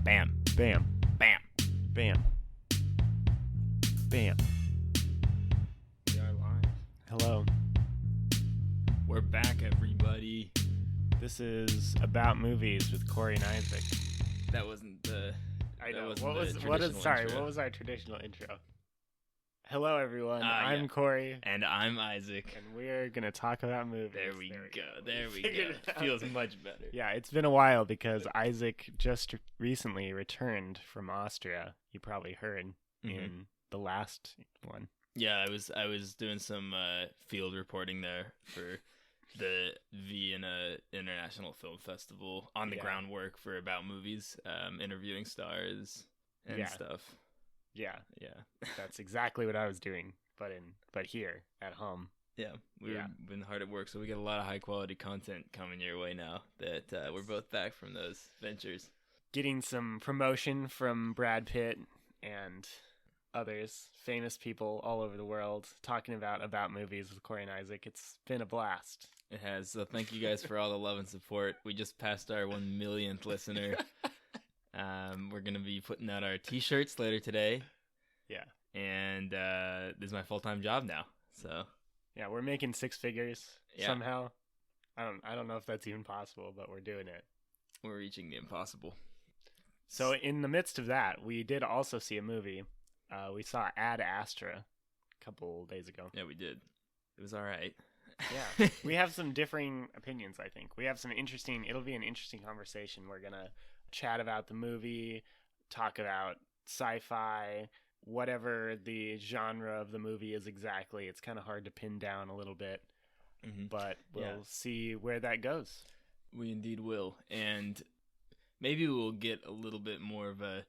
Bam. Bam. Bam. Bam. Bam. We are live. Hello. We're back, everybody. This is About Movies with Cory and Isaac. That wasn't the... I know. What was our traditional intro? Hello, everyone. I'm yeah. Cory. And I'm Isaac. And we're going to talk about movies. There we go. Feels much better. Yeah, it's been a while because Isaac just recently returned from Austria. You probably heard in the last one. Yeah, I was doing some field reporting there for the Vienna International Film Festival on the groundwork for About Movies, interviewing stars and stuff. Yeah, yeah, that's exactly what I was doing, but here at home. Yeah, we've been hard at work, so we get a lot of high quality content coming your way now that we're both back from those ventures. Getting some promotion from Brad Pitt and others, famous people all over the world, talking about movies with Cory and Isaac. It's been a blast. It has. So thank you guys for all the love and support. We just passed our 1 millionth listener. We're going to be putting out our t-shirts later today. Yeah. And this is my full-time job now. So yeah, we're making six figures somehow. I don't know if that's even possible, but we're doing it. We're reaching the impossible. So in the midst of that, we did also see a movie. We saw Ad Astra a couple days ago. Yeah, we did. It was all right. Yeah. We have some differing opinions, I think. We have some it'll be an interesting conversation. We're going to chat about the movie, talk about sci-fi, whatever the genre of the movie is exactly. It's kind of hard to pin down a little bit, but we'll see where that goes. We indeed will. And maybe we'll get a little bit more of a,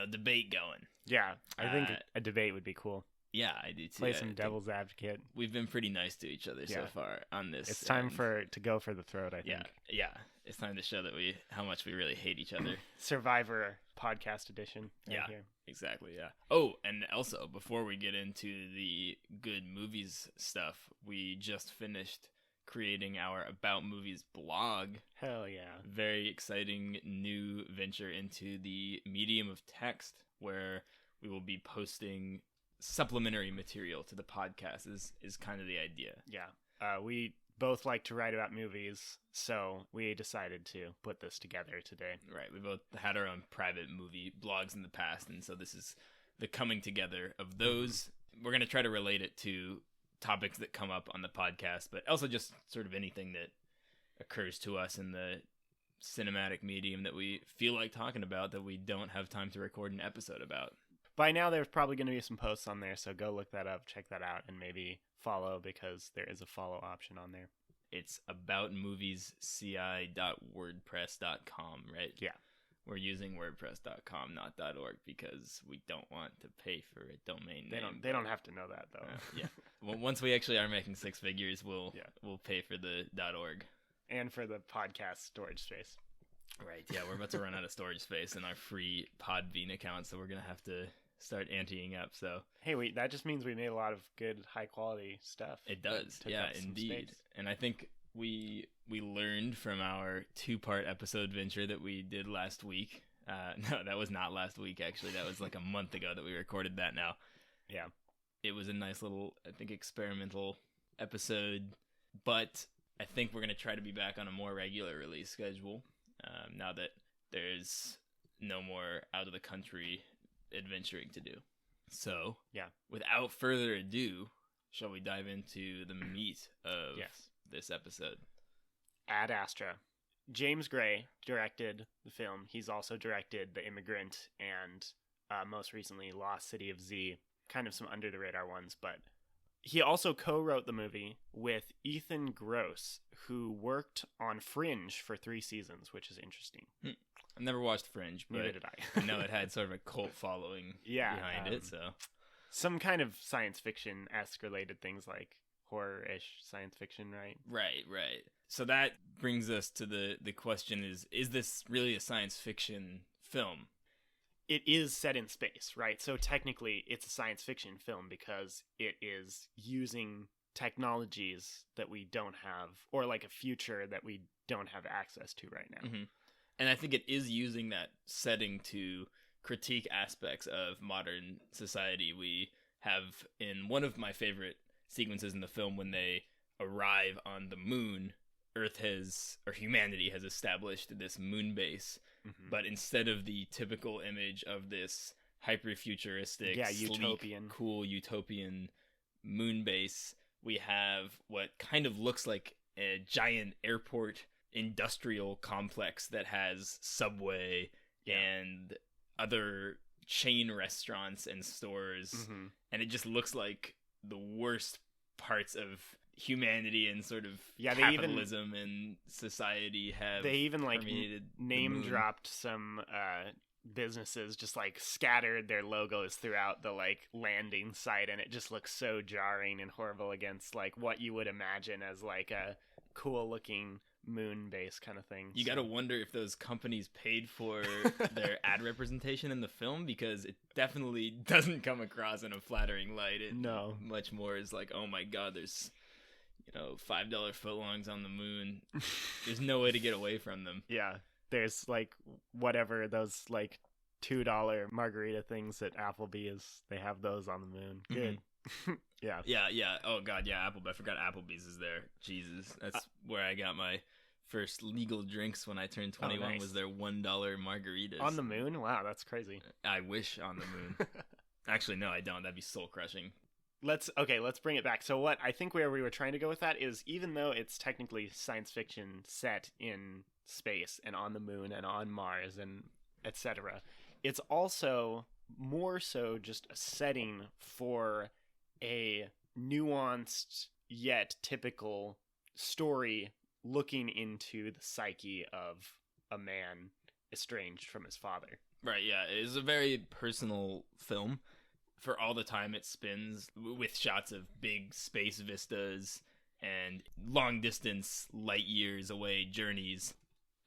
debate going. Yeah, I think a debate would be cool. Yeah, I do too. Play some devil's advocate. We've been pretty nice to each other so far on this. It's time to go for the throat, I think. Yeah. It's time to show that how much we really hate each other. Survivor podcast edition. Here. Exactly. Yeah. Oh, and also before we get into the good movies stuff, we just finished creating our About Movies blog. Hell yeah. Very exciting new venture into the medium of text, where we will be posting supplementary material to the podcast is kind of the idea. Yeah. We both like to write about movies, so we decided to put this together today. Right. We both had our own private movie blogs in the past, and so this is the coming together of those. We're going to try to relate it to topics that come up on the podcast, but also just sort of anything that occurs to us in the cinematic medium that we feel like talking about that we don't have time to record an episode about. By now, there's probably going to be some posts on there, so go look that up, check that out, and maybe follow, because there is a follow option on there. It's aboutmoviesci.wordpress.com, right? Yeah. We're using wordpress.com, not .org, because we don't want to pay for a domain name. They don't have to know that, though. Yeah. Well, once we actually are making six figures, we'll pay for the .org. And for the podcast storage space. Right, yeah, we're about to run out of storage space in our free Podbean account, so we're going to have to start anteing up. So hey, that just means we made a lot of good, high-quality stuff. It does, yeah, indeed. And I think we learned from our two-part episode venture that we did last week. No, that was not last week, actually. That was like a month ago that we recorded that now. Yeah. It was a nice little, I think, experimental episode, but I think we're going to try to be back on a more regular release schedule. Now that there's no more out of the country adventuring to do. So, without further ado, shall we dive into the meat of this episode? Ad Astra. James Gray directed the film. He's also directed The Immigrant and most recently Lost City of Z. Kind of some under the radar ones, but he also co-wrote the movie with Ethan Gross, who worked on Fringe for 3 seasons, which is interesting. I've never watched Fringe, but neither did I. I know it had sort of a cult following behind it. So some kind of science fiction-esque related things, like horror-ish science fiction, right? Right. So that brings us to the question is this really a science fiction film? It is set in space, right? So technically it's a science fiction film because it is using technologies that we don't have, or like a future that we don't have access to right now. And I think it is using that setting to critique aspects of modern society. We have in one of my favorite sequences in the film when they arrive on the moon, humanity has established this moon base, but instead of the typical image of this hyper-futuristic, utopian, sleek, cool utopian moon base, we have what kind of looks like a giant airport industrial complex that has Subway and other chain restaurants and stores, and it just looks like the worst parts of humanity and sort of capitalism and society have they even like permeated name dropped some businesses, just like scattered their logos throughout the like landing site, and it just looks so jarring and horrible against like what you would imagine as like a cool looking moon base kind of thing. You gotta wonder if those companies paid for their ad representation in the film, because it definitely doesn't come across in a flattering light. It much more is like, oh my god, there's $5 footlongs on the moon. There's no way to get away from them. Yeah, there's like whatever those like $2 margarita things at Applebee's, they have those on the moon. Good. Yeah. Oh god, yeah, I forgot Applebee's is there. Jesus, that's where I got my first legal drinks when I turned 21. Nice. Was their $1 margaritas on the moon? Wow, that's crazy. I wish on the moon. Actually, no, I don't. That'd be soul crushing. Let's bring it back. So what I think where we were trying to go with that is, even though it's technically science fiction set in space and on the moon and on Mars and etc., it's also more so just a setting for a nuanced yet typical story looking into the psyche of a man estranged from his father. Right, yeah. It is a very personal film. For all the time it spends with shots of big space vistas and long distance, light years away journeys,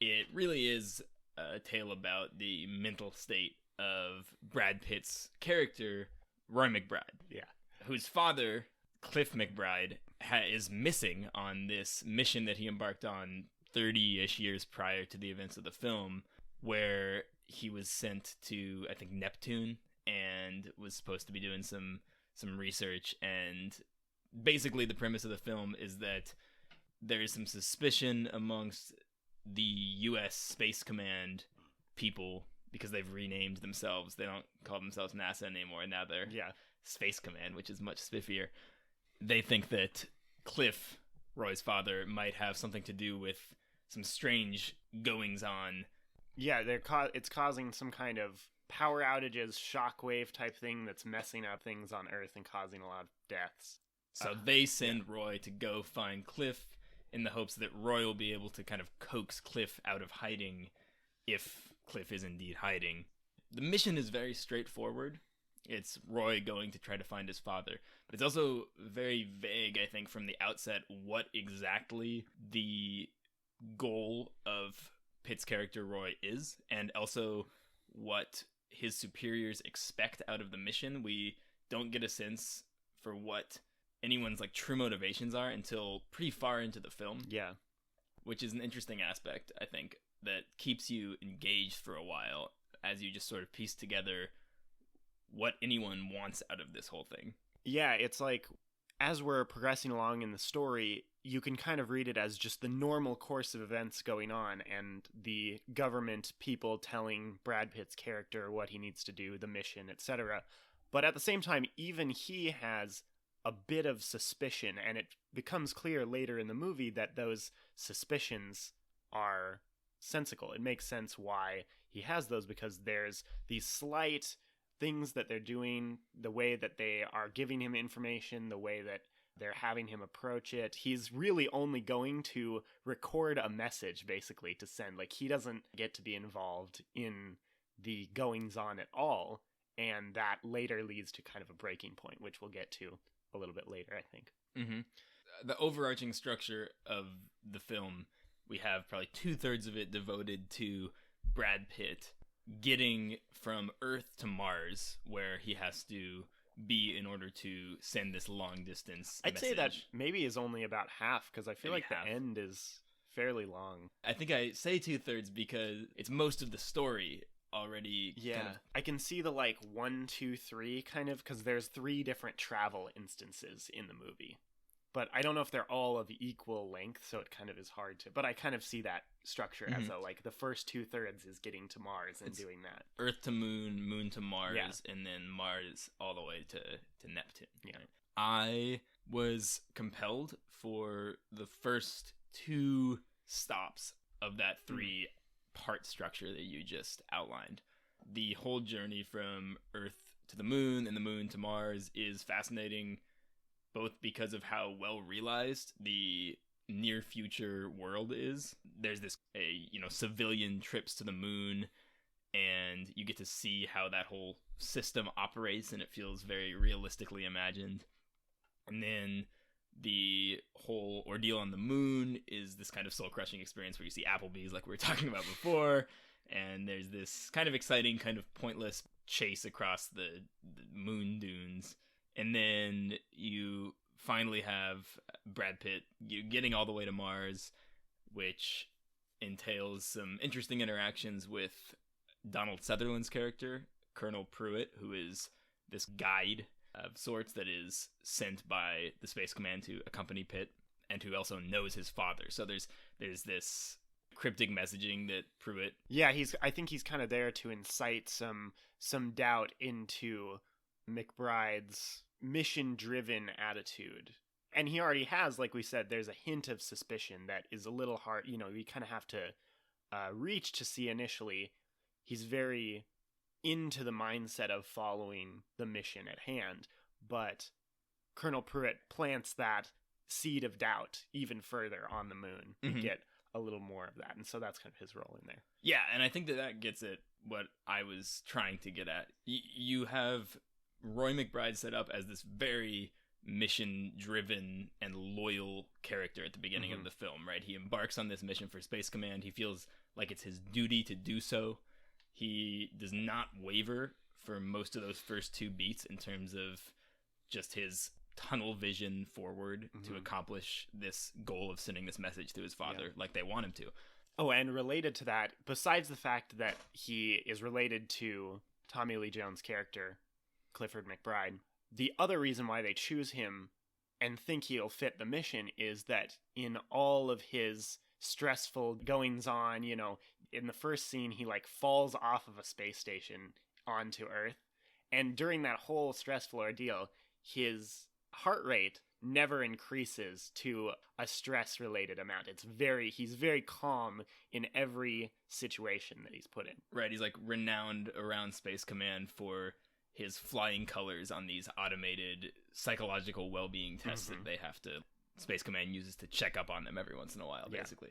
it really is a tale about the mental state of Brad Pitt's character, Roy McBride. Yeah. Whose father, Cliff McBride, is missing on this mission that he embarked on 30-ish years prior to the events of the film, where he was sent to, I think, Neptune, and was supposed to be doing some research. And basically the premise of the film is that there is some suspicion amongst the U.S. Space Command people, because they've renamed themselves. They don't call themselves NASA anymore. Now they're Space Command, which is much spiffier. They think that Cliff, Roy's father, might have something to do with some strange goings-on. Yeah, it's causing some kind of power outages, shockwave type thing that's messing up things on Earth and causing a lot of deaths. So they send Roy to go find Cliff in the hopes that Roy will be able to kind of coax Cliff out of hiding, if Cliff is indeed hiding. The mission is very straightforward. It's Roy going to try to find his father. But it's also very vague, I think, from the outset, what exactly the goal of Pitt's character Roy is, and also what his superiors expect out of the mission. We don't get a sense for what anyone's like true motivations are until pretty far into the film. Yeah. Which is an interesting aspect, I think, that keeps you engaged for a while as you just sort of piece together what anyone wants out of this whole thing. Yeah, it's like, as we're progressing along in the story, you can kind of read it as just the normal course of events going on, and the government people telling Brad Pitt's character what he needs to do, the mission, etc. But at the same time, even he has a bit of suspicion, and it becomes clear later in the movie that those suspicions are sensical. It makes sense why he has those, because there's these slight things that they're doing, the way that they are giving him information, the way that they're having him approach it. He's really only going to record a message, basically, to send. Like, he doesn't get to be involved in the goings-on at all, and that later leads to kind of a breaking point, which we'll get to a little bit later, I think. Mm-hmm. The overarching structure of the film, we have probably 2/3 of it devoted to Brad Pitt getting from Earth to Mars, where he has to be in order to send this long distance I'd message. say that maybe is only about half, because I feel Maybe like half. the end is fairly long. I think I say 2/3 because it's most of the story already. Yeah, I can see the 1, 2, 3 kind of, because there's 3 different travel instances in the movie. But I don't know if they're all of equal length, so it kind of is hard to... But I kind of see that structure as the first 2/3 is getting to Mars and doing that. Earth to Moon, Moon to Mars, and then Mars all the way to Neptune. Yeah. Right? I was compelled for the first 2 stops of that 3-part structure that you just outlined. The whole journey from Earth to the Moon and the Moon to Mars is fascinating, both because of how well realized the near future world is. There's this civilian trips to the moon, and you get to see how that whole system operates, and it feels very realistically imagined. And then the whole ordeal on the moon is this kind of soul-crushing experience where you see Applebee's like we were talking about before, and there's this kind of exciting, kind of pointless chase across the moon dunes. And then you finally have Brad Pitt getting all the way to Mars, which entails some interesting interactions with Donald Sutherland's character, Colonel Pruitt, who is this guide of sorts that is sent by the Space Command to accompany Pitt, and who also knows his father. So there's this cryptic messaging that Pruitt... Yeah, I think he's kind of there to incite some doubt into McBride's mission-driven attitude. And he already has, like we said, there's a hint of suspicion that is a little hard, you kind of have to reach to see initially. He's very into the mindset of following the mission at hand, but Colonel Pruitt plants that seed of doubt even further on the moon. We get a little more of that, and so that's kind of his role in there. Yeah, and I think that gets at what I was trying to get at. You have Roy McBride set up as this very mission-driven and loyal character at the beginning of the film, right? He embarks on this mission for Space Command. He feels like it's his duty to do so. He does not waver for most of those first 2 beats in terms of just his tunnel vision forward to accomplish this goal of sending this message to his father like they want him to. Oh, and related to that, besides the fact that he is related to Tommy Lee Jones' character, Clifford McBride, the other reason why they choose him and think he'll fit the mission is that in all of his stressful goings on, in the first scene, he falls off of a space station onto Earth. And during that whole stressful ordeal, his heart rate never increases to a stress-related amount. He's very calm in every situation that he's put in. Right, he's renowned around Space Command for his flying colors on these automated psychological well-being tests that Space Command uses to check up on them every once in a while, basically.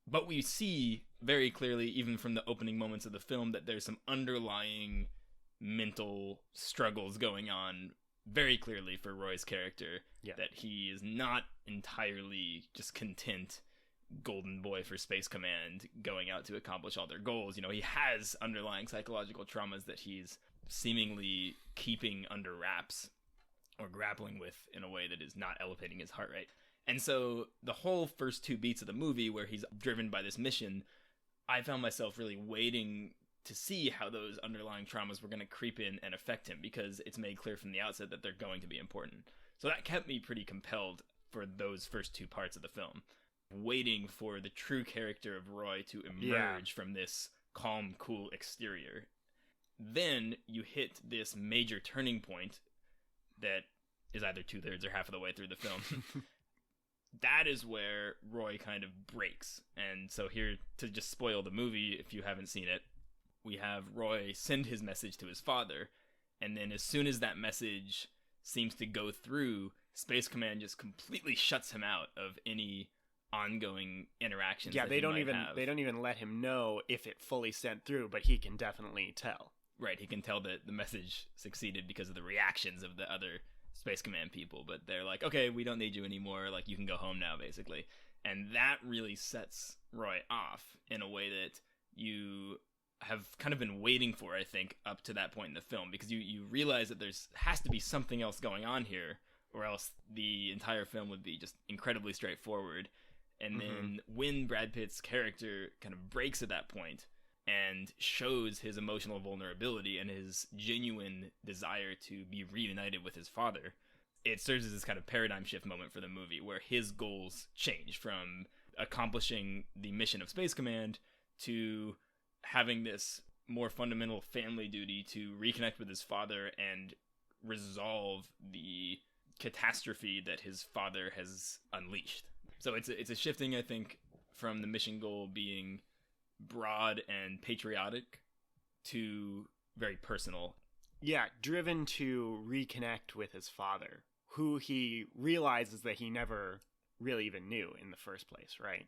But we see very clearly, even from the opening moments of the film, that there's some underlying mental struggles going on very clearly for Roy's character, that he is not entirely just content golden boy for Space Command going out to accomplish all their goals. He has underlying psychological traumas that he's seemingly keeping under wraps or grappling with in a way that is not elevating his heart rate. And so the whole first 2 beats of the movie where he's driven by this mission, I found myself really waiting to see how those underlying traumas were going to creep in and affect him, because it's made clear from the outset that they're going to be important. So that kept me pretty compelled for those first 2 parts of the film, waiting for the true character of Roy to emerge from this calm, cool exterior. Then you hit this major turning point that is either 2/3 or half of the way through the film. That is where Roy kind of breaks. And so here, to just spoil the movie, if you haven't seen it, we have Roy send his message to his father, and then as soon as that message seems to go through, Space Command just completely shuts him out of any ongoing interactions. Yeah, they don't even let him know if it fully sent through, but he can definitely tell. Right, he can tell that the message succeeded because of the reactions of the other Space Command people, but they're like, okay, we don't need you anymore, you can go home now, basically. And that really sets Roy off in a way that you have kind of been waiting for, I think, up to that point in the film, because you realize that has to be something else going on here, or else the entire film would be just incredibly straightforward, And then when Brad Pitt's character kind of breaks at that point and shows his emotional vulnerability and his genuine desire to be reunited with his father, it serves as this kind of paradigm shift moment for the movie where his goals change from accomplishing the mission of Space Command to having this more fundamental family duty to reconnect with his father and resolve the catastrophe that his father has unleashed. So it's a shifting, I think, from the mission goal being broad and patriotic to very personal. Yeah, driven to reconnect with his father, who he realizes that he never really even knew in the first place, right?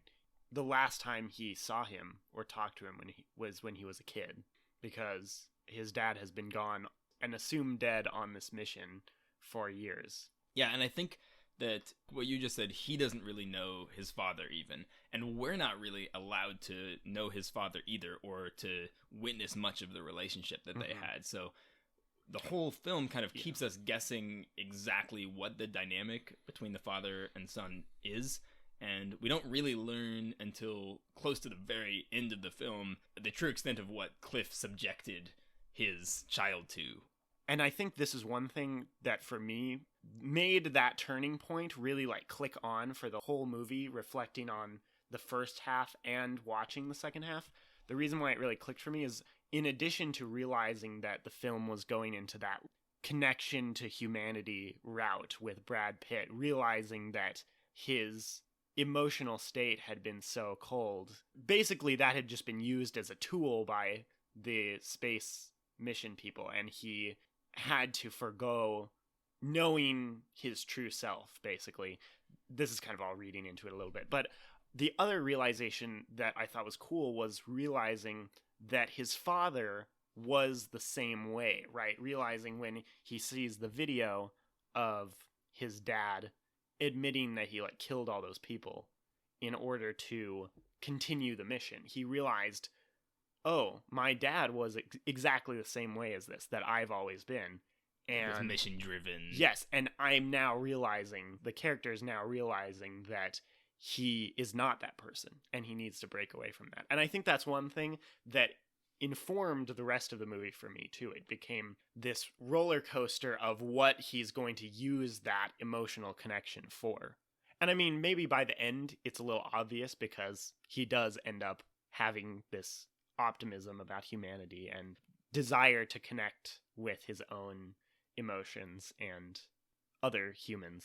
The last time he saw him or talked to him when he was a kid, because his dad has been gone and assumed dead on this mission for years. Yeah, and I think that what you just said, he doesn't really know his father even, and we're not really allowed to know his father either, or to witness much of the relationship that they had. So the whole film kind of keeps us guessing exactly what the dynamic between the father and son is, and we don't really learn until close to the very end of the film the true extent of what Cliff subjected his child to. And I think this is one thing that for me made that turning point really like click on for the whole movie, reflecting on the first half and watching the second half. The reason why it really clicked for me is, in addition to realizing that the film was going into that connection to humanity route with Brad Pitt, realizing that his emotional state had been so cold, basically that had just been used as a tool by the space mission people, and he had to forgo knowing his true self, basically. This is kind of all reading into it a little bit, but the other realization that I thought was cool was realizing that his father was the same way, right? Realizing when he sees the video of his dad admitting that he like killed all those people in order to continue the mission, he realized, oh, my dad was exactly the same way as this, that I've always been. And mission driven. Yes, and I'm now realizing, the character is now realizing that he is not that person, and he needs to break away from that. And I think that's one thing that informed the rest of the movie for me, too. It became this roller coaster of what he's going to use that emotional connection for. And I mean, maybe by the end, it's a little obvious, because he does end up having this optimism about humanity and desire to connect with his own emotions and other humans.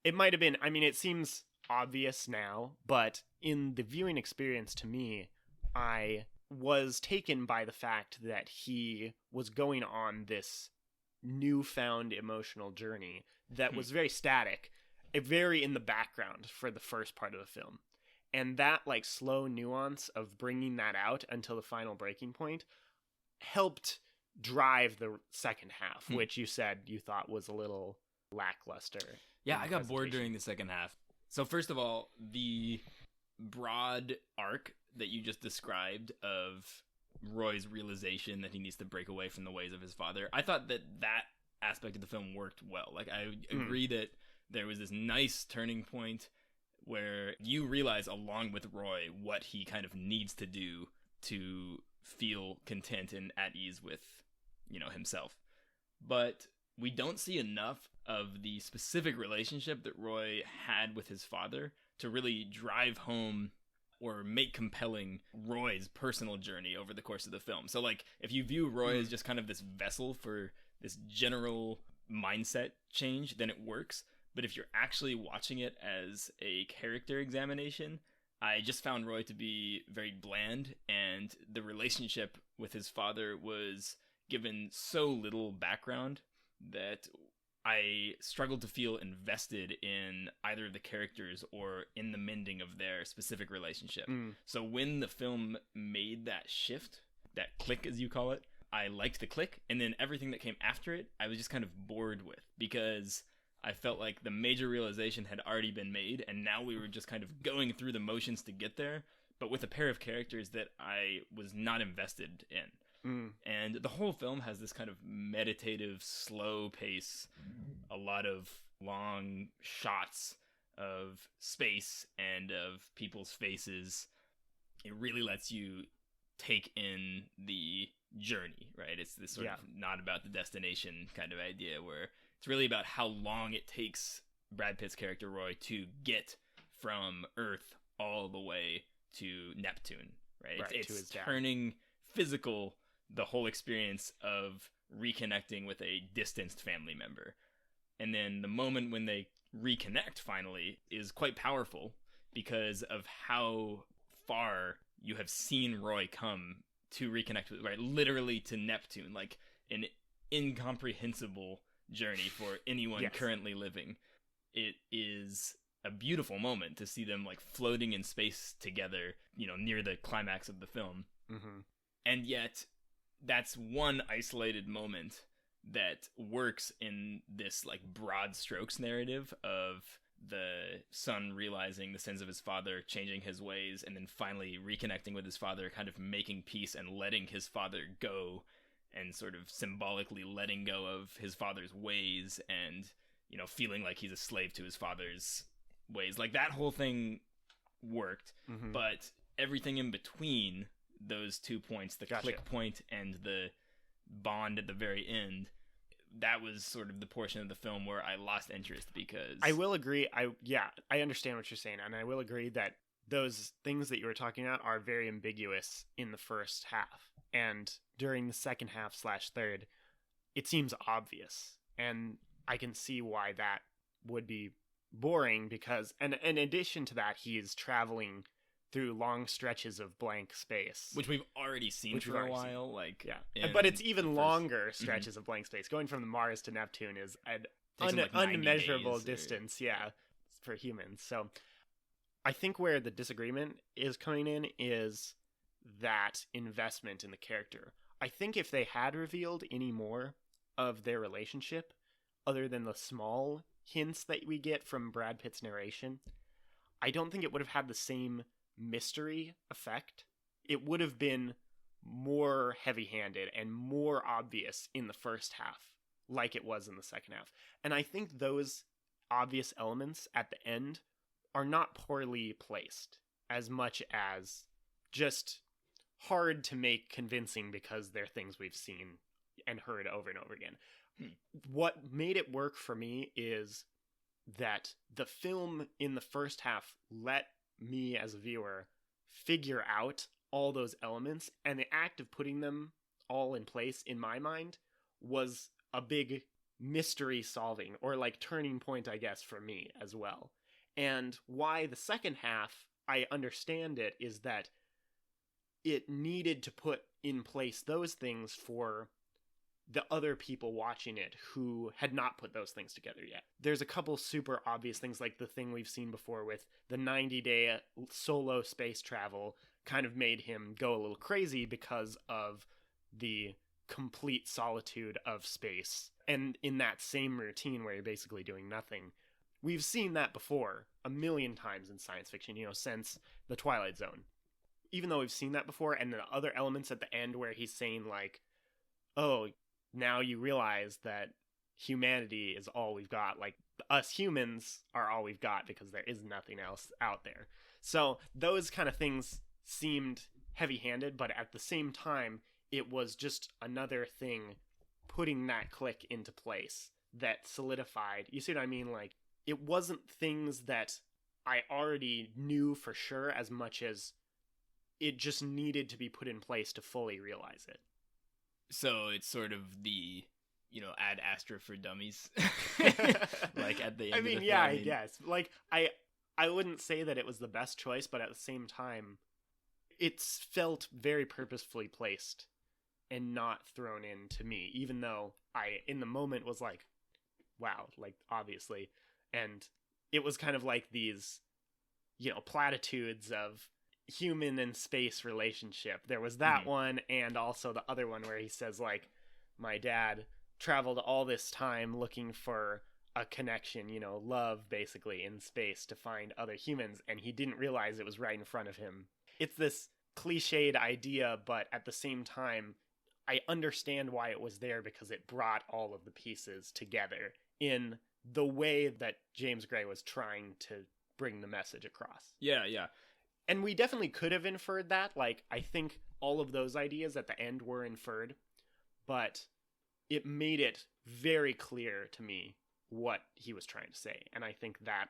It might have been, I mean, it seems obvious now, but in the viewing experience, to me, I was taken by the fact that he was going on this newfound emotional journey that was very static, very in the background for the first part of the film. And that like slow nuance of bringing that out until the final breaking point helped drive the second half, which you said you thought was a little lackluster. Yeah, I got bored during the second half. So first of all, the broad arc that you just described of Roy's realization that he needs to break away from the ways of his father, I thought that aspect of the film worked well. Like, I agree that there was this nice turning point where you realize along with Roy what he kind of needs to do to feel content and at ease with, himself. But we don't see enough of the specific relationship that Roy had with his father to really drive home or make compelling Roy's personal journey over the course of the film. So, like, if you view Roy as just kind of this vessel for this general mindset change, then it works. But if you're actually watching it as a character examination, I just found Roy to be very bland, and the relationship with his father was given so little background that I struggled to feel invested in either of the characters or in the mending of their specific relationship. So when the film made that shift, that click as you call it, I liked the click, and then everything that came after it, I was just kind of bored with, because I felt like the major realization had already been made, and now we were just kind of going through the motions to get there, but with a pair of characters that I was not invested in. And the whole film has this kind of meditative, slow pace, a lot of long shots of space and of people's faces. It really lets you take in the journey, right? It's this sort of not about the destination kind of idea, where it's really about how long it takes Brad Pitt's character Roy to get from Earth all the way to Neptune, right? It's turning physical the whole experience of reconnecting with a distanced family member. And then the moment when they reconnect finally is quite powerful because of how far you have seen Roy come to reconnect with, right? Literally to Neptune, like an incomprehensible journey for anyone currently living. It is a beautiful moment to see them like floating in space together, near the climax of the film. Mm-hmm. And yet that's one isolated moment that works in this like broad strokes narrative of the son realizing the sins of his father, changing his ways, and then finally reconnecting with his father, kind of making peace and letting his father go, and sort of symbolically letting go of his father's ways, and feeling like he's a slave to his father's ways. Like that whole thing worked, but everything in between those 2 points, the click point and the bond at the very end, that was sort of the portion of the film where I lost interest, because I will agree. I understand what you're saying, and I will agree that those things that you were talking about are very ambiguous in the first half, and during the second half / third, it seems obvious, and I can see why that would be boring, because, and in addition to that, he is traveling through long stretches of blank space, which we've already seen for a while. But it's even longer stretches of blank space. Going from the Mars to Neptune is an unmeasurable distance, for humans. So I think where the disagreement is coming in is that investment in the character. I think if they had revealed any more of their relationship, other than the small hints that we get from Brad Pitt's narration, I don't think it would have had the same mystery effect. It would have been more heavy-handed and more obvious in the first half, like it was in the second half. And I think those obvious elements at the end are not poorly placed, as much as just hard to make convincing because they're things we've seen and heard over and over again. What made it work for me is that the film in the first half let me as a viewer figure out all those elements, and the act of putting them all in place in my mind was a big mystery solving, or like turning point, I guess, for me as well. And why the second half, I understand it, is that it needed to put in place those things for the other people watching it who had not put those things together yet. There's a couple super obvious things, like the thing we've seen before with the 90-day solo space travel kind of made him go a little crazy because of the complete solitude of space. And in that same routine where you're basically doing nothing, we've seen that before a million times in science fiction, since The Twilight Zone. Even though we've seen that before, and the other elements at the end where he's saying like, oh, now you realize that humanity is all we've got. Like, us humans are all we've got because there is nothing else out there. So those kind of things seemed heavy-handed, but at the same time, it was just another thing putting that click into place that solidified. You see what I mean? Like, it wasn't things that I already knew for sure as much as it just needed to be put in place to fully realize it. So it's sort of the, Ad Astra for dummies. Like at the end of the film. I guess. Like, I wouldn't say that it was the best choice, but at the same time, it's felt very purposefully placed and not thrown in to me, even though I, in the moment, was like, wow, like, obviously. And it was kind of like these, platitudes of human and space relationship. There was that one, and also the other one where he says, like, my dad traveled all this time looking for a connection, love, basically, in space to find other humans, and he didn't realize it was right in front of him. It's this cliched idea, but at the same time, I understand why it was there, because it brought all of the pieces together in the way that James Gray was trying to bring the message across. Yeah. And we definitely could have inferred that. Like, I think all of those ideas at the end were inferred, but it made it very clear to me what he was trying to say. And I think that,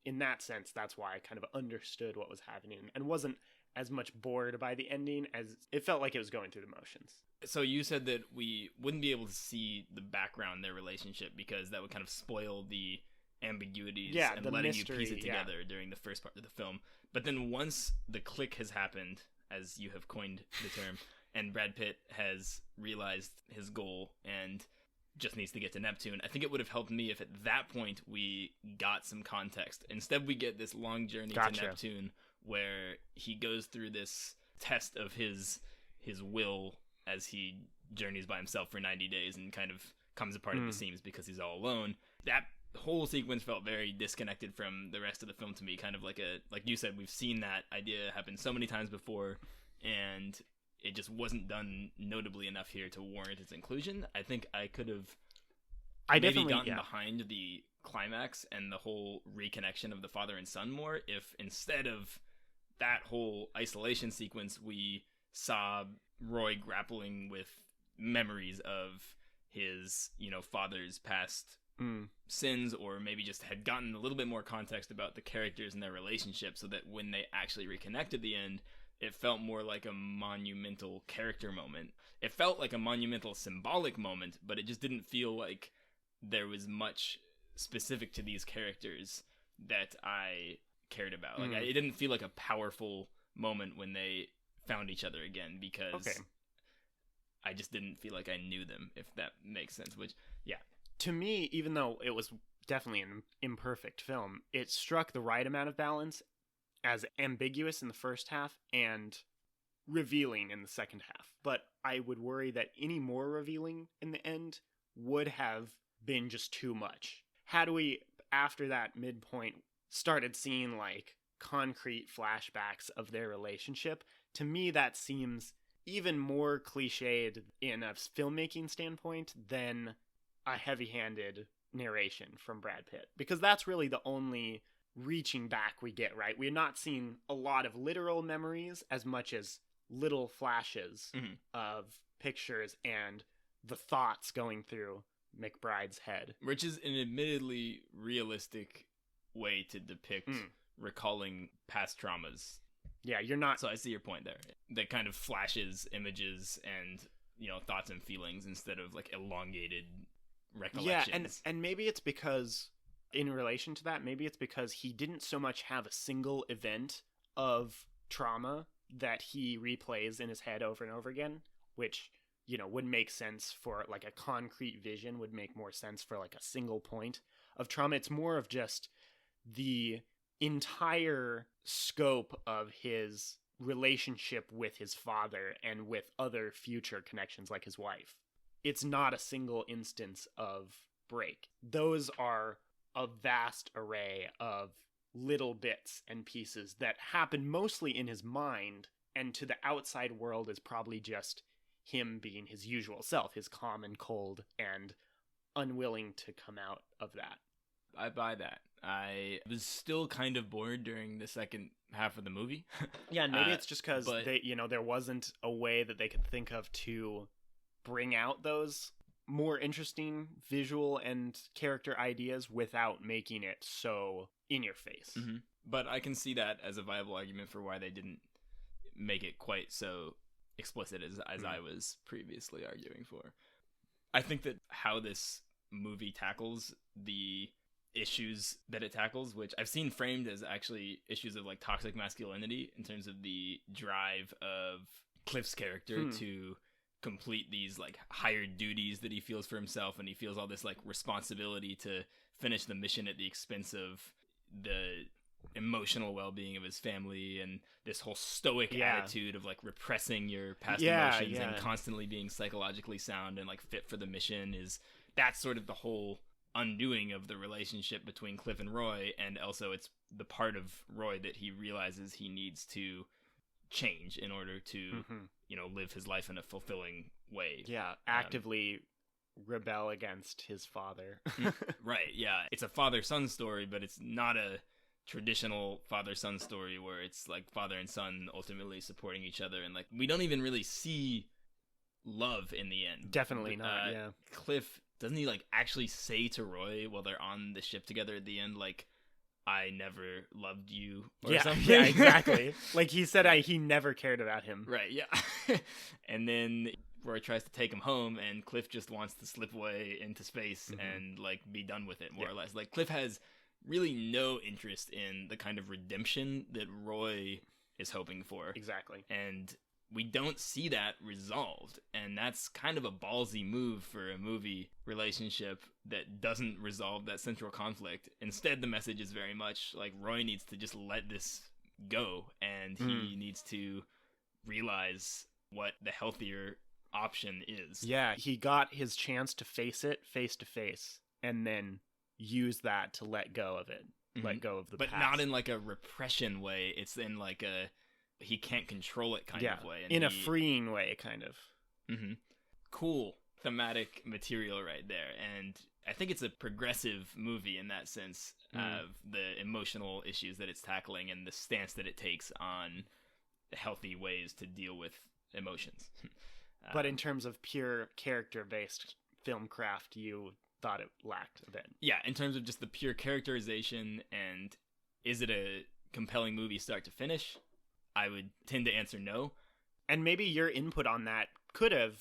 in that sense, that's why I kind of understood what was happening and wasn't as much bored by the ending as it felt like it was going through the motions. So you said that we wouldn't be able to see the background, their relationship, because that would kind of spoil the ambiguities and the letting mystery, you piece it together during the first part of the film. But then once the click has happened, as you have coined the term, and Brad Pitt has realized his goal and just needs to get to Neptune, I think it would have helped me if at that point we got some context. Instead, we get this long journey to Neptune where he goes through this test of his will as he journeys by himself for 90 days and kind of comes apart at the seams because he's all alone. That whole sequence felt very disconnected from the rest of the film to me, kind of like you said, we've seen that idea happen so many times before, and it just wasn't done notably enough here to warrant its inclusion. I think I could have maybe gotten behind the climax and the whole reconnection of the father and son more if instead of that whole isolation sequence we saw Roy grappling with memories of his, father's past sins, or maybe just had gotten a little bit more context about the characters and their relationship so that when they actually reconnect at the end, it felt more like a monumental character moment. It felt like a monumental symbolic moment, but it just didn't feel like there was much specific to these characters that I cared about. Like, it didn't feel like a powerful moment when they found each other again, because I just didn't feel like I knew them, if that makes sense. Which, to me, even though it was definitely an imperfect film, it struck the right amount of balance, as ambiguous in the first half and revealing in the second half. But I would worry that any more revealing in the end would have been just too much. Had we, after that midpoint, started seeing like concrete flashbacks of their relationship, to me that seems even more cliched in a filmmaking standpoint than a heavy-handed narration from Brad Pitt. Because that's really the only reaching back we get, right? We're not seeing a lot of literal memories as much as little flashes of pictures and the thoughts going through McBride's head. Which is an admittedly realistic way to depict recalling past traumas. Yeah, you're not... So I see your point there. That kind of flashes images and, thoughts and feelings instead of like elongated recollections. Yeah, and maybe it's because, in relation to that, maybe it's because he didn't so much have a single event of trauma that he replays in his head over and over again, which, would make sense for like a concrete vision, would make more sense for like a single point of trauma. It's more of just the entire scope of his relationship with his father and with other future connections like his wife. It's not a single instance of break. Those are a vast array of little bits and pieces that happen mostly in his mind, and to the outside world is probably just him being his usual self, his calm and cold and unwilling to come out of that. I buy that. I was still kind of bored during the second half of the movie. Yeah, and maybe it's just because there wasn't a way that they could think of to bring out those more interesting visual and character ideas without making it so in your face. But I can see that as a viable argument for why they didn't make it quite so explicit as I was previously arguing for. I think that how this movie tackles the issues that it tackles, which I've seen framed as actually issues of like toxic masculinity in terms of the drive of Cliff's character to complete these like higher duties that he feels for himself, and he feels all this like responsibility to finish the mission at the expense of the emotional well-being of his family, and this whole stoic attitude of like repressing your past emotions and constantly being psychologically sound and like fit for the mission. That's sort of the whole undoing of the relationship between Cliff and Roy, and also it's the part of Roy that he realizes he needs to change in order to live his life in a fulfilling way. Actively rebel against his father. Right, yeah. It's a father-son story, but it's not a traditional father-son story where it's like father and son ultimately supporting each other, and like we don't even really see love in the end. Definitely not. Yeah. Cliff, doesn't he like actually say to Roy while they're on the ship together at the end, like, I never loved you or something? Yeah, exactly. Like he said he never cared about him. Right, yeah. And then Roy tries to take him home, and Cliff just wants to slip away into space and like be done with it, more or less. Like Cliff has really no interest in the kind of redemption that Roy is hoping for. Exactly. And we don't see that resolved, and that's kind of a ballsy move for a movie relationship that doesn't resolve that central conflict. Instead, the message is very much like Roy needs to just let this go, and he needs to realize what the healthier option is. Yeah, he got his chance to face it face to face, and then use that to let go of it. Let go of the but past. not in like a repression way. It's in like a he can't control it kind of way. And in a freeing way, kind of. Cool thematic material right there. And I think it's a progressive movie in that sense of the emotional issues that it's tackling and the stance that it takes on healthy ways to deal with emotions. But in terms of pure character-based film craft, you thought it lacked a bit. Yeah, in terms of just the pure characterization and is it a compelling movie start to finish, I would tend to answer no. And maybe your input on that could have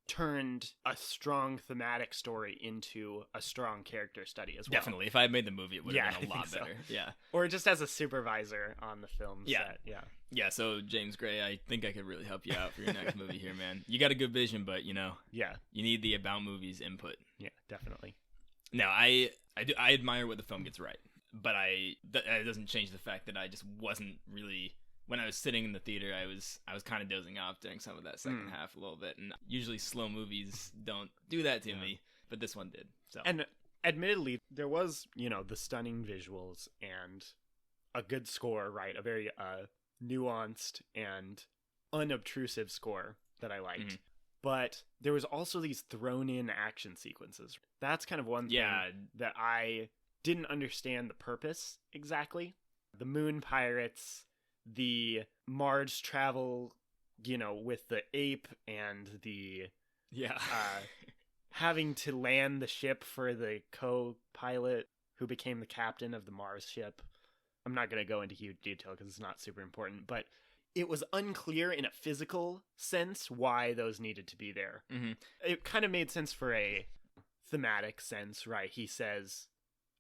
turned a strong thematic story into a strong character study as well. Definitely. If I had made the movie, it would have been a lot better. Yeah. Or just as a supervisor on the film set. Yeah, so James Gray, I think I could really help you out for your next movie here, man. You got a good vision, but, you need the About Movies input. Yeah, definitely. Now, I admire what the film gets right, but that doesn't change the fact that I just wasn't really... When I was sitting in the theater, I was kind of dozing off during some of that second half a little bit, and usually slow movies don't do that to me, but this one did. So, and admittedly, there was the stunning visuals and a good score, right? A very nuanced and unobtrusive score that I liked. But there was also these thrown in action sequences. That's kind of one thing that I didn't understand the purpose exactly. The moon pirates, the Mars travel, with the ape and the having to land the ship for the co-pilot who became the captain of the Mars ship. I'm not going to go into huge detail because it's not super important, but it was unclear in a physical sense why those needed to be there. It kind of made sense for a thematic sense, right? He says,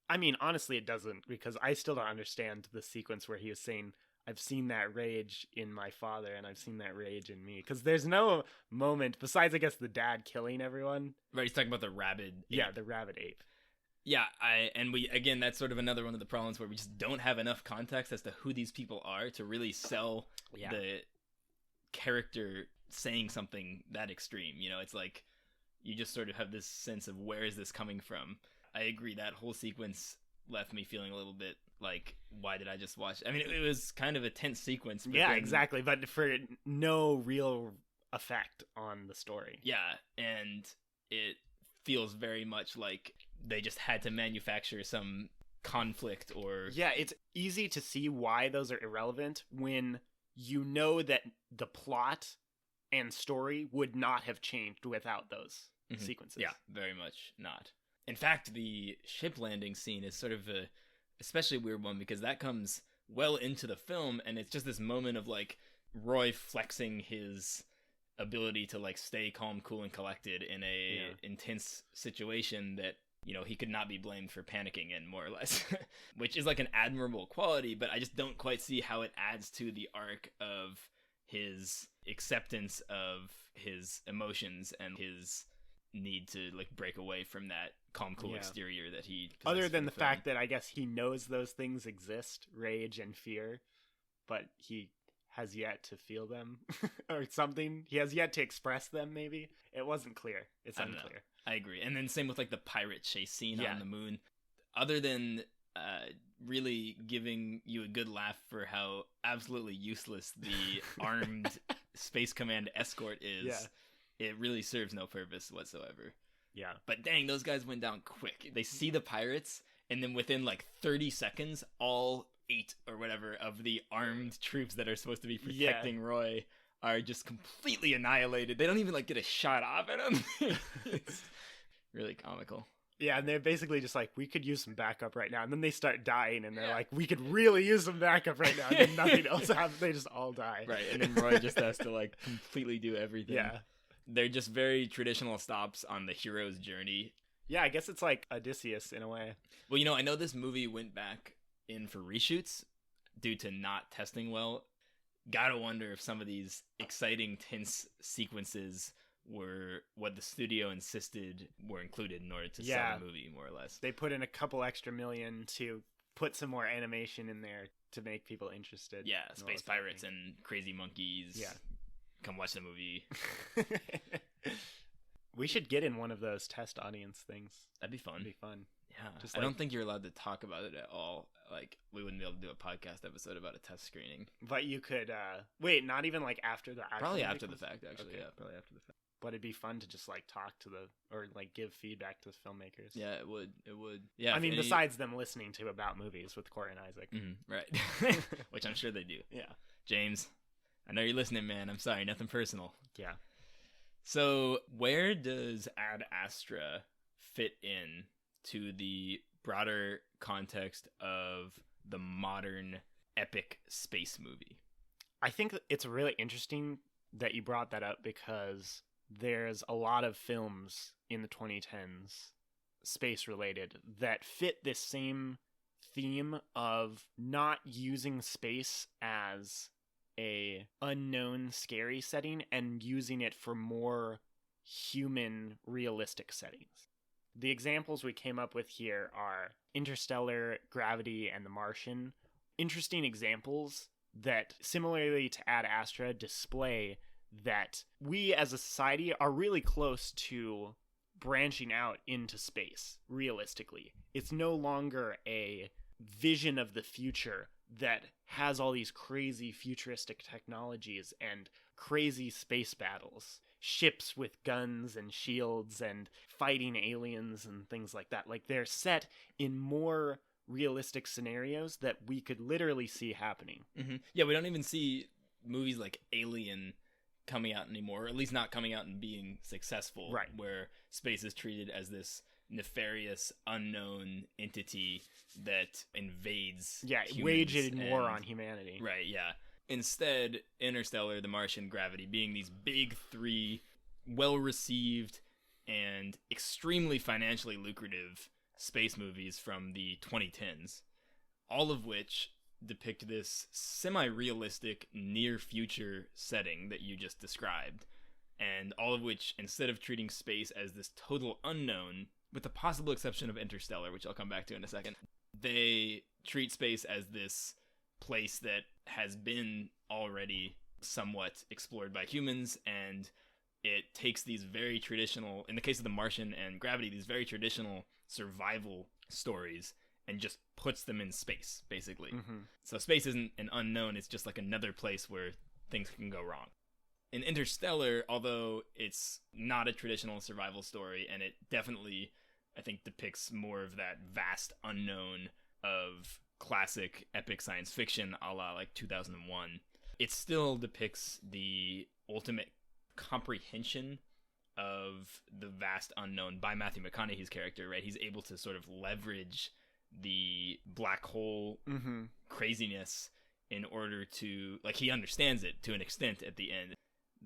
I mean, honestly, it doesn't, because I still don't understand the sequence where he was saying, I've seen that rage in my father and I've seen that rage in me. Because there's no moment, besides, I guess, the dad killing everyone. Right, he's talking about the rabid ape. Yeah, the rabid ape. Yeah, again, that's sort of another one of the problems where we just don't have enough context as to who these people are to really sell the character saying something that extreme. It's like you just sort of have this sense of where is this coming from. I agree, that whole sequence left me feeling a little bit like, why did I just watch? I mean, it was kind of a tense sequence. But exactly, but for no real effect on the story. Yeah, and it feels very much like they just had to manufacture some conflict or... Yeah, it's easy to see why those are irrelevant when you know that the plot and story would not have changed without those sequences. Yeah, very much not. In fact, the ship landing scene is sort of a especially weird one because that comes well into the film, and it's just this moment of like Roy flexing his ability to like stay calm, cool, and collected in a intense situation that he could not be blamed for panicking in, more or less, which is like an admirable quality, but I just don't quite see how it adds to the arc of his acceptance of his emotions and his need to like break away from that calm, cool exterior that he possessed. Other than the fact that I guess he knows those things exist, rage and fear, but he has yet to feel them or something. He has yet to express them, maybe. It wasn't clear. It's unclear. I agree. And then same with like the pirate chase scene on the moon. Other than really giving you a good laugh for how absolutely useless the armed Space Command escort is, it really serves no purpose whatsoever. Yeah. But dang, those guys went down quick. They see the pirates, and then within like 30 seconds, all 8 or whatever of the armed troops that are supposed to be protecting Roy are just completely annihilated. They don't even like get a shot off at him. It's really comical. Yeah, and they're basically just like, we could use some backup right now. And then they start dying, and they're like, we could really use some backup right now. And then nothing else happens. They just all die. Right, and then Roy just has to like completely do everything. Yeah. They're just very traditional stops on the hero's journey. Yeah, I guess it's like Odysseus in a way. Well, you know, I know this movie went back in for reshoots due to not testing well. Gotta wonder if some of these exciting, tense sequences were what the studio insisted were included in order to sell the movie, more or less. They put in a couple extra million to put some more animation in there to make people interested. Yeah, space pirates and crazy monkeys. Yeah. Come watch the movie. We should get in one of those test audience things. That'd be fun. That'd be fun. Yeah. I don't think you're allowed to talk about it at all. Like, we wouldn't be able to do a podcast episode about a test screening. But you could, wait, not even like after the actual Probably after the fact, actually. Okay. Yeah, probably after the fact. But it'd be fun to just like talk to or like give feedback to the filmmakers. Yeah, it would. It would. Yeah. I mean, besides them listening to about movies with Cory and Isaac. Right. Which I'm sure they do. Yeah. James, I know you're listening, man. I'm sorry. Nothing personal. Yeah. So, where does Ad Astra fit in to the broader context of the modern epic space movie? I think it's really interesting that you brought that up because there's a lot of films in the 2010s, space related, that fit this same theme of not using space as a unknown scary setting and using it for more human realistic settings. The examples we came up with here are Interstellar, Gravity, and The Martian. Interesting examples that, similarly to Ad Astra, display that we as a society are really close to branching out into space, realistically. It's no longer a vision of the future that has all these crazy futuristic technologies and crazy space battles, ships with guns and shields and fighting aliens and things like that. Like, they're set in more realistic scenarios that we could literally see happening. Mm-hmm. Yeah, we don't even see movies like Alien coming out anymore, or at least not coming out and being successful, right? Where space is treated as this nefarious, unknown entity that invades waging war on humanity. Right, yeah. Instead, Interstellar, The Martian, Gravity being these big 3, well-received and extremely financially lucrative space movies from the 2010s, all of which depict this semi-realistic near-future setting that you just described, and all of which, instead of treating space as this total unknown, with the possible exception of Interstellar, which I'll come back to in a second, they treat space as this place that has been already somewhat explored by humans, and it takes these very traditional, in the case of The Martian and Gravity, these very traditional survival stories and just puts them in space, basically. Mm-hmm. So space isn't an unknown, it's just like another place where things can go wrong. In Interstellar, although it's not a traditional survival story, and it definitely, I think, depicts more of that vast unknown of classic epic science fiction a la like 2001, it still depicts the ultimate comprehension of the vast unknown by Matthew McConaughey's character, right? He's able to sort of leverage the black hole craziness in order to, like, he understands it to an extent at the end.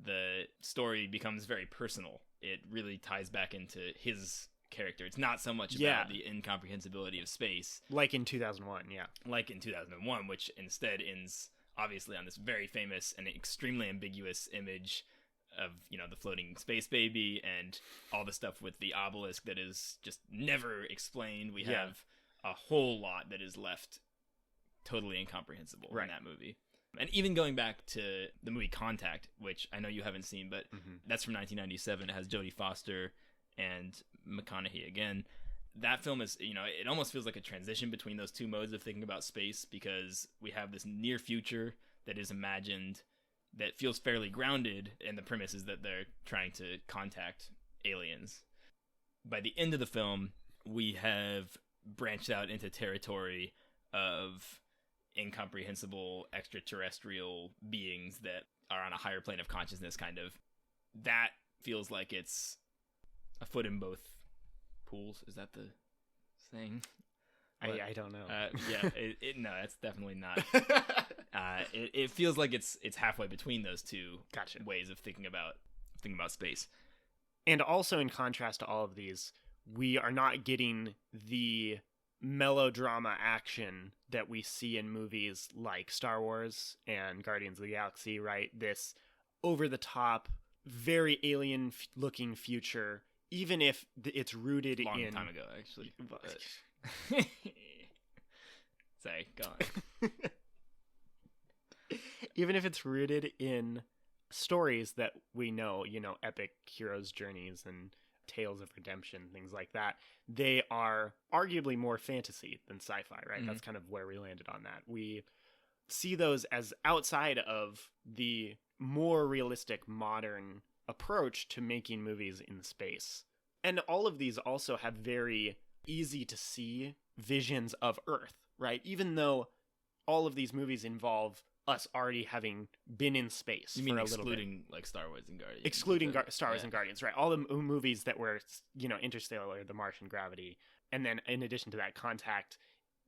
The story becomes very personal. It really ties back into his character. It's not so much about the incomprehensibility of space. Like in 2001, yeah. Like in 2001, which instead ends, obviously, on this very famous and extremely ambiguous image of, you know, the floating space baby and all the stuff with the obelisk that is just never explained. We have a whole lot that is left totally incomprehensible in that movie. And even going back to the movie Contact, which I know you haven't seen, but that's from 1997. It has Jodie Foster and McConaughey again. That film is, you know, it almost feels like a transition between those two modes of thinking about space, because we have this near future that is imagined that feels fairly grounded, and the premise is that they're trying to contact aliens. by the end of the film, we have branched out into territory of incomprehensible extraterrestrial beings that are on a higher plane of consciousness, kind of. That feels like it's a foot in both pools. Is that the saying? I don't know. No, that's definitely not. It feels like it's halfway between those two ways of thinking about space. And also, in contrast to all of these, we are not getting the melodrama action that we see in movies like Star Wars and Guardians of the Galaxy, right? This over-the-top, very alien-looking future, even if it's rooted in... Long time ago, actually. Sorry, go on. Even if it's rooted in stories that we know, epic heroes' journeys and tales of redemption, things like that, they are arguably more fantasy than sci-fi, right? Mm-hmm. That's kind of where we landed on that. We see those as outside of the more realistic modern approach to making movies in space. And all of these also have very easy to see visions of Earth, right? Even though all of these movies involve us already having been in space. You mean for a excluding little bit. Like Star Wars and Guardians? Excluding Star Wars and Guardians, right? All the movies that were, Interstellar, The Martian, Gravity, and then in addition to that, Contact,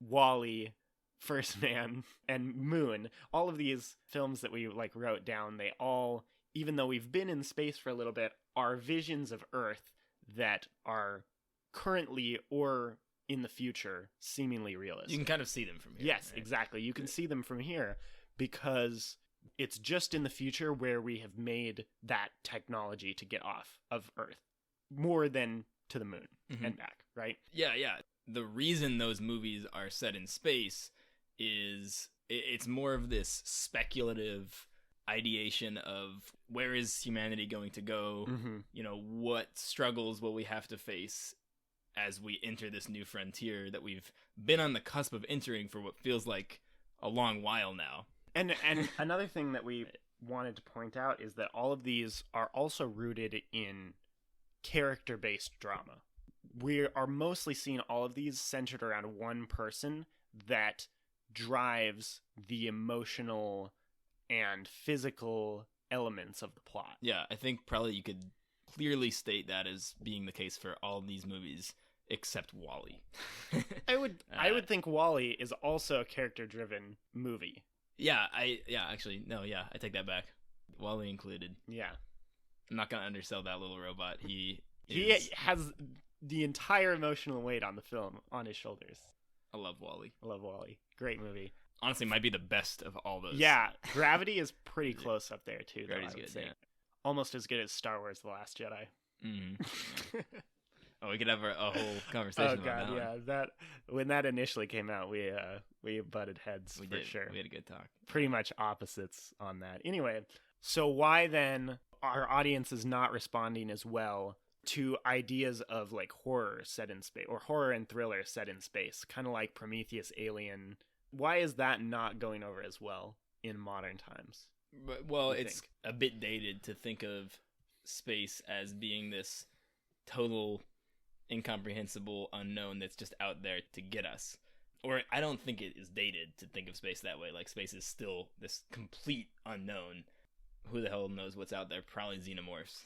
WALL-E, First Man, and Moon. All of these films that we wrote down, they all, even though we've been in space for a little bit, are visions of Earth that are currently or in the future seemingly realistic. You can kind of see them from here. Yes, right? Exactly. You can see them from here because it's just in the future where we have made that technology to get off of Earth more than to the moon and back, right? Yeah. The reason those movies are set in space is it's more of this speculative ideation of where is humanity going to go? What struggles will we have to face as we enter this new frontier that we've been on the cusp of entering for what feels like a long while now. And another thing that we wanted to point out is that all of these are also rooted in character-based drama. We are mostly seeing all of these centered around one person that drives the emotional and physical elements of the plot. Yeah, I think probably you could clearly state that as being the case for all of these movies except WALL-E. I would think WALL-E is also a character-driven movie. I take that back. WALL-E included. Yeah. I'm not gonna undersell that little robot. He has the entire emotional weight on the film on his shoulders. I love WALL-E. Great movie. Honestly, might be the best of all those. Yeah, Gravity is pretty close up there too. Gravity's good. Yeah. Almost as good as Star Wars: The Last Jedi. Mm-hmm. Oh, we could have a whole conversation about that. Yeah, that when that initially came out, we butted heads for sure. We had a good talk. Pretty much opposites on that. Anyway, so why then our audience is not responding as well to ideas of horror set in space or horror and thriller set in space, kind of like Prometheus, Alien? Why is that not going over as well in modern times? Well, it's a bit dated to think of space as being this total incomprehensible unknown that's just out there to get us. Or I don't think it is dated to think of space that way. Space is still this complete unknown. Who the hell knows what's out there? Probably xenomorphs.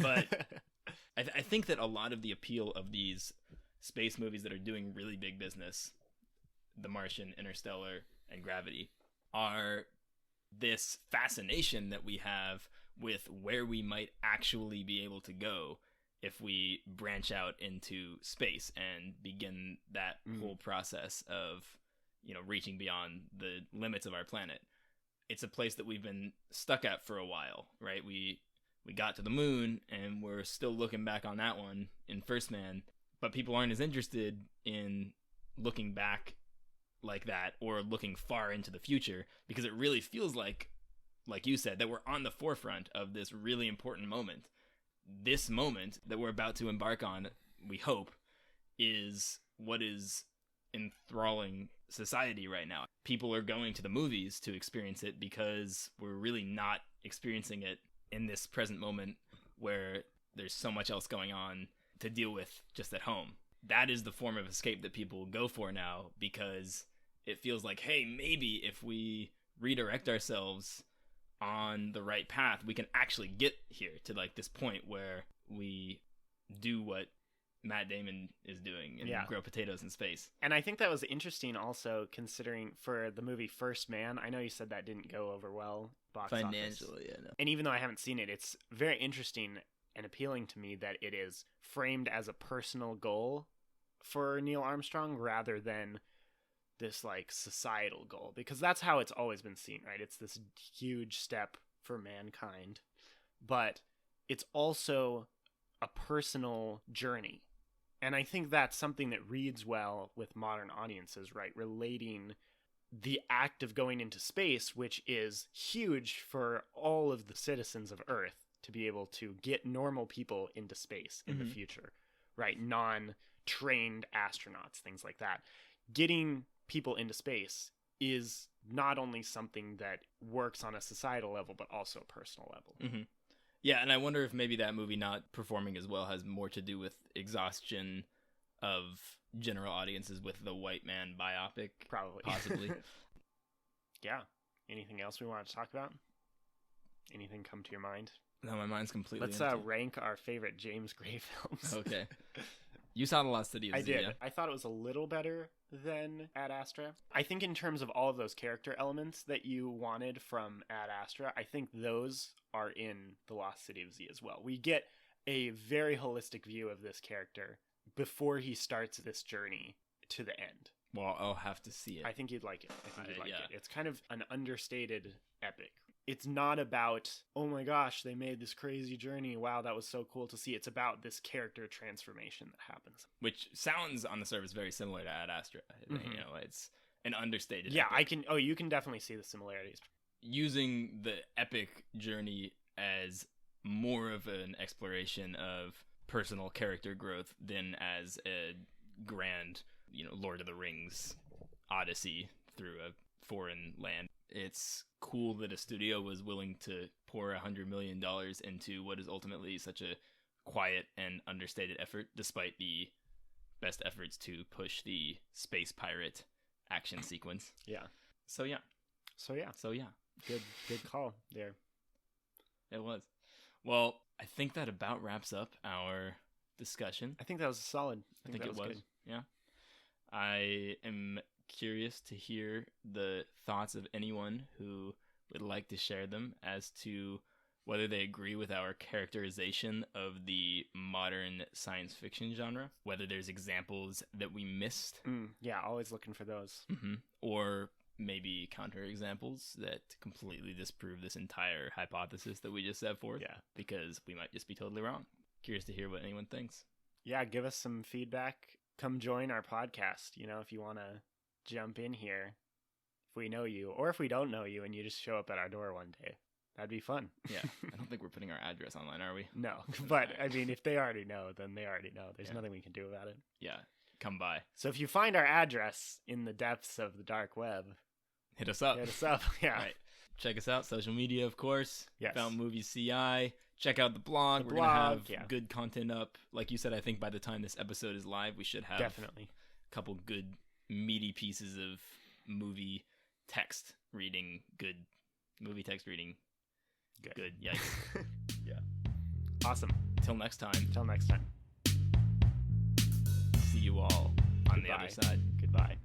But I think that a lot of the appeal of these space movies that are doing really big business, The Martian, Interstellar, and Gravity, are this fascination that we have with where we might actually be able to go if we branch out into space and begin that whole process of, reaching beyond the limits of our planet. It's a place that we've been stuck at for a while, right? We got to the moon and we're still looking back on that one in First Man, but people aren't as interested in looking back like that or looking far into the future, because it really feels like you said, that we're on the forefront of this really important moment. This moment that we're about to embark on, we hope, is what is enthralling society right now. People are going to the movies to experience it because we're really not experiencing it in this present moment where there's so much else going on to deal with just at home. That is the form of escape that people go for now, because it feels like, hey, maybe if we redirect ourselves on the right path, we can actually get here to like this point where we do what Matt Damon is doing and grow potatoes in space. And I think that was interesting also, considering for the movie First Man, I know you said that didn't go over well box financially, office. Yeah, no. And even though I haven't seen it, it's very interesting and appealing to me that it is framed as a personal goal for Neil Armstrong rather than this like societal goal, because that's how it's always been seen, right? It's this huge step for mankind, but it's also a personal journey. And I think that's something that reads well with modern audiences, right? Relating the act of going into space, which is huge for all of the citizens of Earth to be able to get normal people into space in the future, right? Non-trained astronauts, things like that. Getting people into space is not only something that works on a societal level, but also a personal level. Yeah, and I wonder if maybe that movie not performing as well has more to do with exhaustion of general audiences with the white man biopic. Probably. Possibly. Yeah. Anything else we want to talk about? Anything come to your mind? No, my mind's completely Let's empty. Rank our favorite James Gray films. Okay. You saw The Lost City of Z, I did. yeah? I thought it was a little better than Ad Astra. I think in terms of all of those character elements that you wanted from Ad Astra, I think those are in The Lost City of Z as well. We get a very holistic view of this character before he starts this journey to the end. Well, I'll have to see it. I think you'd like it. It's kind of an understated epic. It's not about, oh my gosh, they made this crazy journey. Wow, that was so cool to see. It's about this character transformation that happens. Which sounds on the surface very similar to Ad Astra. You know, it's an understated epic. You can definitely see the similarities. Using the epic journey as more of an exploration of personal character growth than as a grand, Lord of the Rings odyssey through a foreign land. It's cool that a studio was willing to pour $100 million into what is ultimately such a quiet and understated effort, despite the best efforts to push the space pirate action sequence. Yeah. So yeah. Good call there. It was. Well, I think that about wraps up our discussion. I think that was solid. I think it was. Good. Yeah. I am curious to hear the thoughts of anyone who would like to share them as to whether they agree with our characterization of the modern science fiction genre, whether there's examples that we missed. Yeah, always looking for those. Or maybe counterexamples that completely disprove this entire hypothesis that we just set forth. Yeah. Because we might just be totally wrong. Curious to hear what anyone thinks. Yeah, give us some feedback. Come join our podcast, if you want to jump in here, if we know you, or if we don't know you and you just show up at our door one day. That'd be fun. Yeah. I don't think we're putting our address online, are we? No. But, I mean, if they already know, then they already know. There's nothing we can do about it. Yeah. Come by. So if you find our address in the depths of the dark web, hit us up. Yeah. Right. Check us out. Social media, of course. Yes. Found Movies CI. Check out the blog. We're going to have good content up. Like you said, I think by the time this episode is live, we should have definitely a couple good meaty pieces of movie text reading. Good movie text reading. Good. Yikes. Yeah. Awesome. Till next time. See you all on the other side. Goodbye.